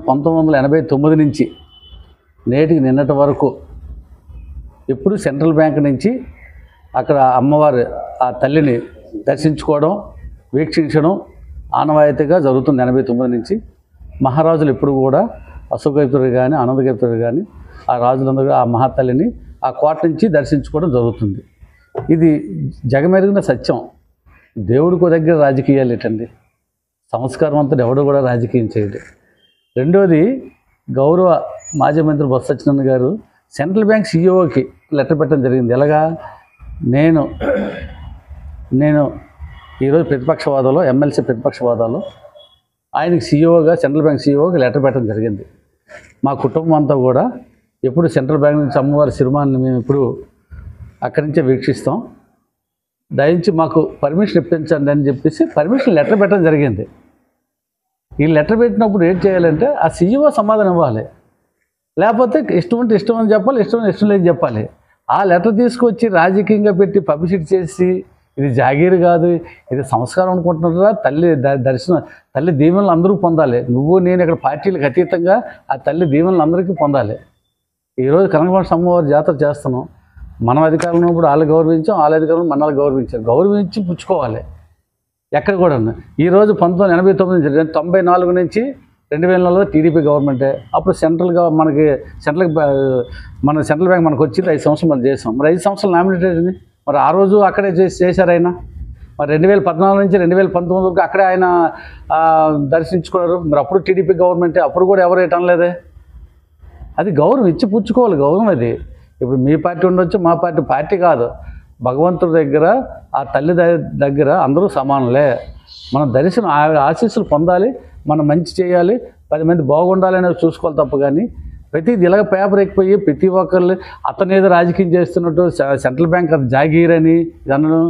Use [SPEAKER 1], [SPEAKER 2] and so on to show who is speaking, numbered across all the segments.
[SPEAKER 1] 1989 నుంచి నేటికి నిన్నటి వరకు ఎప్పుడు సెంట్రల్ బ్యాంక్ నుంచి అక్కడ అమ్మవారు ఆ తల్లిని దర్శించుకోవడం వీక్షించడం ఆనవాయితీగా జరుగుతుంది. 89 నుంచి మహారాజులు ఎప్పుడు కూడా అశోకగజపతి కానీ ఆనందగజపతి కానీ ఆ రాజులందరూ ఆ మహాతల్లిని ఆ కోట నుంచి దర్శించుకోవడం జరుగుతుంది. ఇది జగమెరిగిన సత్యం. దేవుడికి దగ్గర రాజకీయాలు ఏంటండి? సంస్కారవంతుడు ఎవడు కూడా రాజకీయం చేయడు. రెండోది, గౌరవ మాజీ మంత్రి బొత్స సత్యనారాయణ గారు సెంట్రల్ బ్యాంక్ సీఈఓకి లెటర్ పెట్టడం జరిగింది. ఎలాగా? నేను ఈరోజు ప్రతిపక్షవాదాలు ఎమ్మెల్సీ ప్రతిపక్షవాదాలు ఆయనకి సీఈఓగా సెంట్రల్ బ్యాంక్ సీఈఓకి లెటర్ పెట్టడం జరిగింది. మా కుటుంబం అంతా కూడా ఎప్పుడు సెంట్రల్ బ్యాంక్ నుంచి అమ్మవారి సిరిమాన్ని మేము ఇప్పుడు అక్కడి నుంచే వీక్షిస్తాం, దయించి మాకు పర్మిషన్ ఇప్పించండి అని చెప్పేసి పర్మిషన్ లెటర్ పెట్టడం జరిగింది. ఈ లెటర్ పెట్టినప్పుడు ఏం చేయాలంటే ఆ సీఈఓ సమాధానం ఇవ్వాలి, లేకపోతే ఇష్టం అంటే ఇష్టం అని చెప్పాలి, ఇష్టం లేని చెప్పాలి. ఆ లెటర్ తీసుకొచ్చి రాజకీయంగా పెట్టి పబ్లిసిటీ చేసి ఇది జాగీరు కాదు, ఇది సంస్కారం అనుకుంటున్నారా? తల్లి దీవెనలు అందరూ పొందాలి. నువ్వు నేను ఇక్కడ పార్టీలకు అతీతంగా ఆ తల్లి దీవెనలు అందరికీ పొందాలి. ఈరోజు కనకపట్నం అమ్మవారి జాతర చేస్తున్నాం. మనం అధికారంలో ఉన్నప్పుడు వాళ్ళు గౌరవించాం, వాళ్ళ అధికారంలో మనల్ని గౌరవించాం. గౌరవించి పుచ్చుకోవాలి ఎక్కడ కూడా. ఈరోజు 1989 94 నుంచి 2004 టీడీపీ గవర్నమెంటే. అప్పుడు మన సెంట్రల్ బ్యాంక్ మనకు వచ్చింది 5 సంవత్సరాలు మనం చేసాం. మరి 5 సంవత్సరాలు నామినేటెడ్ అయింది. మరి ఆ రోజు అక్కడే చేశారు ఆయన. మరి 2014 నుంచి 2019 వరకు అక్కడే ఆయన దర్శించుకున్నారు. మరి అప్పుడు టీడీపీ గవర్నమెంటే, అప్పుడు కూడా ఎవరు అనలేదే. అది గౌరవం ఇచ్చి పుచ్చుకోవాలి, గౌరవం అది. ఇప్పుడు మీ పార్టీ ఉండొచ్చు, మా పార్టీ కాదు. భగవంతుడి దగ్గర ఆ తల్లి దగ్గర అందరూ సమానులే. మనం దర్శనం ఆశీస్సులు పొందాలి, మనం మంచి చేయాలి, 10 మంది బాగుండాలి అనేది చూసుకోవాలి తప్ప కానీ ప్రతిది ఇలాగ పేపర్ ఎక్కిపోయి ప్రతి ఒక్కళ్ళు అతను ఏదో రాజకీయం చేస్తున్నట్టు సెంట్రల్ బ్యాంక్ అది జాగీరని అనను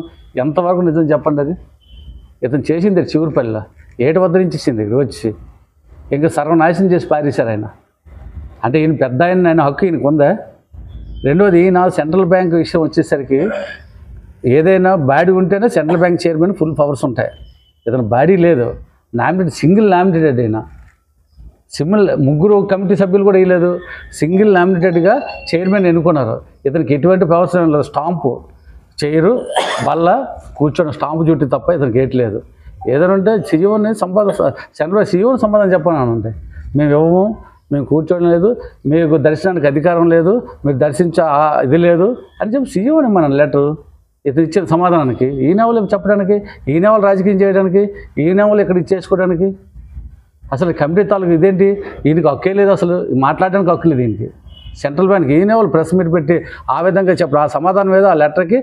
[SPEAKER 1] ఎంతవరకు నిజం చెప్పండి? అది ఇతను చేసింది చివరిపల్లిలో ఏటి వద్ద నుంచి ఇచ్చింది ఇక్కడ వచ్చి ఇంకా సర్వనాశనం చేసి పారేశారు ఆయన. అంటే ఈయన పెద్ద ఆయన హక్కు ఈయనకు ఉందా? రెండోది, ఈయన సెంట్రల్ బ్యాంక్ విషయం వచ్చేసరికి ఏదైనా బాడీ ఉంటేనే central bank chairman full powers ఉంటాయి. ఇతను బాడీ లేదు, సింగిల్ నామినేటెడ్. అయినా ముగ్గురు కమిటీ సభ్యులు కూడా వేయలేదు, సింగిల్ నామినేటెడ్గా చైర్మన్ ఎన్నుకున్నారు. ఇతనికి ఎటువంటి పవర్స్ లేదు. స్టాంపు చేయరు వల్ల కూర్చొని స్టాంపు డ్యూటీ తప్ప ఇతనికి ఏట్లేదు. ఏదైనా ఉంటే సీఈఓని సెంట్రల్ సీఈఓని సమాధానం చెప్పానంటే మేము ఇవ్వము, మేము కూర్చోడం లేదు, మీకు దర్శనానికి అధికారం లేదు, మీరు దర్శించే ఇది లేదు అని చెప్పి సీఈఓని మన లెటరు ఇతను ఇచ్చిన సమాధానానికి. ఈయనెవరు చెప్పడానికి, ఈయనెవరు రాజకీయం చేయడానికి, ఈయనెవరు ఇక్కడ ఇచ్చేసుకోవడానికి? అసలు కమిటీ తాలూకు ఇదేంటి? ఈయనకి హక్కే లేదు, అసలు మాట్లాడడానికి హక్కు లేదు దీనికి. సెంట్రల్ బ్యాంక్ ఈయనెవరు ప్రెస్ మీట్ పెట్టి ఆ విధంగా చెప్పరు. ఆ సమాధానం ఏదో ఆ లెటర్కి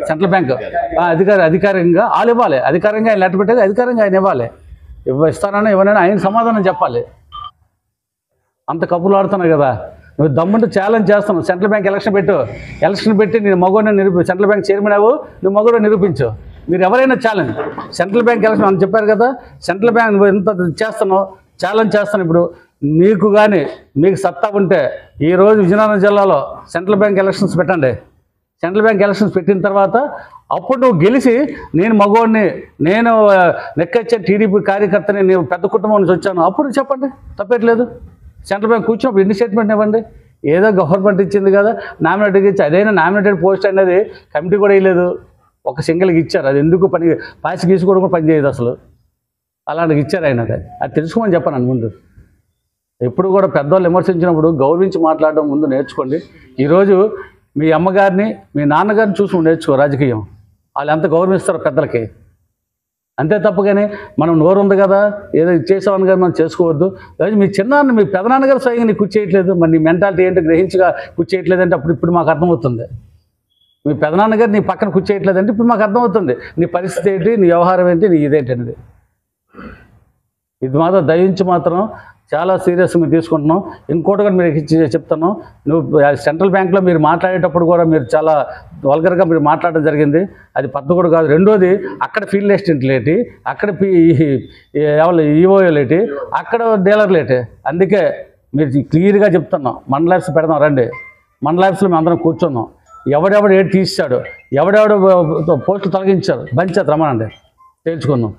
[SPEAKER 1] సెంట్రల్ బ్యాంక్ అధికారికంగా వాళ్ళు ఇవ్వాలి. అధికారంగా ఆయన లెటర్ పెట్టేది అధికారంగా ఆయన ఇవ్వాలి. ఇస్తానని ఇవ్వనని ఆయన సమాధానం చెప్పాలి. అంత కప్పులు ఆడుతున్నావు కదా నువ్వు, దమ్ముంటే ఛాలెంజ్ చేస్తున్నావు. సెంట్రల్ బ్యాంక్ ఎలక్షన్ పెట్టి నేను మగోడిని సెంట్రల్ బ్యాంక్ చైర్మన్ అవ్వు, నువ్వు మగోడిని నిరూపించు. మీరు ఎవరైనా ఛాలెంజ్, సెంట్రల్ బ్యాంక్ ఎలక్షన్ అని చెప్పారు కదా, సెంట్రల్ బ్యాంక్ నువ్వు ఎంత చేస్తున్నావు, ఛాలెంజ్ చేస్తాను. ఇప్పుడు మీకు సత్తా ఉంటే ఈరోజు విజయనగరం జిల్లాలో సెంట్రల్ బ్యాంక్ ఎలక్షన్స్ పెట్టండి. సెంట్రల్ బ్యాంక్ ఎలక్షన్స్ పెట్టిన తర్వాత అప్పుడు నువ్వు గెలిచి నేను మగోడిని, నేను నెక్కొచ్చే టీడీపీ కార్యకర్తని, నేను పెద్ద కుటుంబం నుంచి వచ్చాను, అప్పుడు చెప్పండి, తప్పేట్లేదు. సెంట్రల్ బ్యాంక్ కూర్చున్నప్పుడు ఎన్ని స్టేట్మెంట్ ఇవ్వండి. ఏదో గవర్నమెంట్ ఇచ్చింది కదా నామినేటెడ్ ఇచ్చి, అదైనా నామినేటెడ్ పోస్ట్ అనేది కమిటీ కూడా వేయలేదు, ఒక సింగిల్కి ఇచ్చారు. అది ఎందుకు పాసి గీసుకోవడం కూడా పనిచేయదు అసలు, అలాంటికి ఇచ్చారు ఆయన. అది తెలుసుకోమని చెప్పాను ముందు. ఎప్పుడు కూడా పెద్దవాళ్ళు విమర్శించినప్పుడు గౌరవించి మాట్లాడడం ముందు నేర్చుకోండి. ఈరోజు మీ అమ్మగారిని మీ నాన్నగారిని చూసి నేర్చుకో రాజకీయం. వాళ్ళు ఎంత గౌరవిస్తారో పెద్దలకి, అంతే తప్పగానే మనం నోరు ఉంది కదా ఏదో చేసామని కానీ మనం చేసుకోవద్దు. మీ చిన్నాన్న మీ పెదనాన్నగారు స్వయంగా నీకు కూర్చేయట్లేదు, మరి నీ మెంటాలిటీ ఏంటో గ్రహించగా కూర్చేయట్లేదంటే ఇప్పుడు మాకు అర్థమవుతుంది. మీ పెదనాన్నగారు నీ పక్కన కూర్చేయట్లేదంటే ఇప్పుడు మాకు అర్థమవుతుంది నీ పరిస్థితి ఏంటి, నీ వ్యవహారం ఏంటి, నీ ఇదేంటి అనేది. ఇది మాత్రం దయించి మాత్రం చాలా సీరియస్గా మీరు తీసుకుంటున్నాం. ఇంకోటి కూడా మీరు చెప్తాను, నువ్వు సెంట్రల్ బ్యాంక్లో మీరు మాట్లాడేటప్పుడు కూడా మీరు చాలా వల్గర్గా మీరు మాట్లాడడం జరిగింది, అది పద్ధతి కూడా కాదు. రెండోది, అక్కడ ఫీల్డ్ అసిస్టెంట్ లేటి, అక్కడ ఎవరు ఈఓలేటి, అక్కడ డీలర్ లేటి. అందుకే మీరు క్లియర్గా చెప్తున్నాం, మండల ఆఫీస్ పెడదాం రండి, మండల ఆఫీస్లో మేము అందరం కూర్చున్నాం. ఎవడెవడు ఏడు తీసాడు, ఎవడెవడు పోస్టులు తొలగించారు బంచేత రమ్మనండి, తేల్చుకుందాం.